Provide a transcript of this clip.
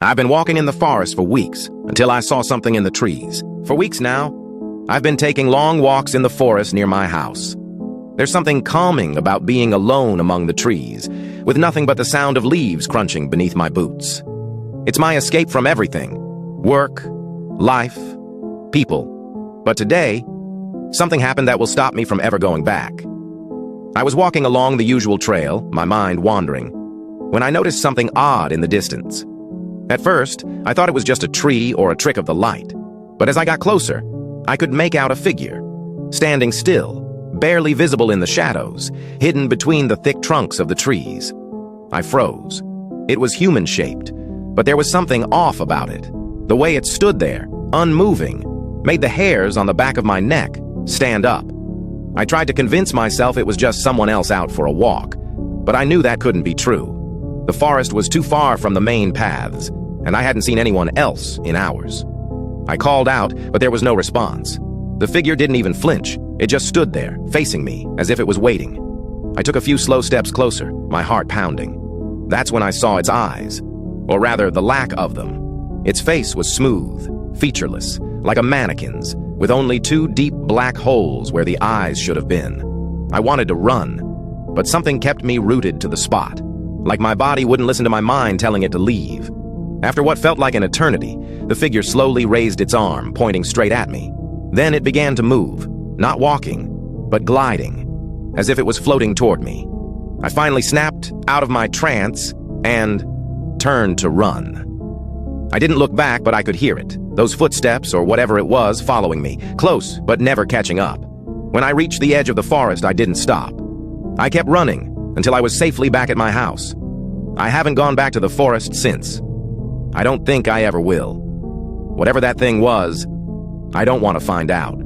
I've been walking in the forest for weeks until I saw something in the trees. For weeks now, I've been taking long walks in the forest near my house. There's something calming about being alone among the trees, with nothing but the sound of leaves crunching beneath my boots. It's my escape from everything: work, life, people. But today, something happened that will stop me from ever going back. I was walking along the usual trail, my mind wandering, when I noticed something odd in the distance. At first, I thought it was just a tree or a trick of the light. But as I got closer, I could make out a figure, standing still, barely visible in the shadows, hidden between the thick trunks of the trees. I froze. It was human-shaped, but there was something off about it. The way it stood there, unmoving, made the hairs on the back of my neck stand up. I tried to convince myself it was just someone else out for a walk, but I knew that couldn't be true. The forest was too far from the main paths, and I hadn't seen anyone else in hours. I called out, but there was no response. The figure didn't even flinch. It just stood there, facing me, as if it was waiting. I took a few slow steps closer, my heart pounding. That's when I saw its eyes, or rather, the lack of them. Its face was smooth, featureless, like a mannequin's, with only two deep black holes where the eyes should have been. I wanted to run, but something kept me rooted to the spot, like my body wouldn't listen to my mind telling it to leave. After what felt like an eternity, the figure slowly raised its arm, pointing straight at me. Then it began to move, not walking, but gliding, as if it was floating toward me. I finally snapped out of my trance and turned to run. I didn't look back, but I could hear it, those footsteps or whatever it was following me, close but never catching up. When I reached the edge of the forest, I didn't stop. I kept running until I was safely back at my house. I haven't gone back to the forest since. I don't think I ever will. Whatever that thing was, I don't want to find out.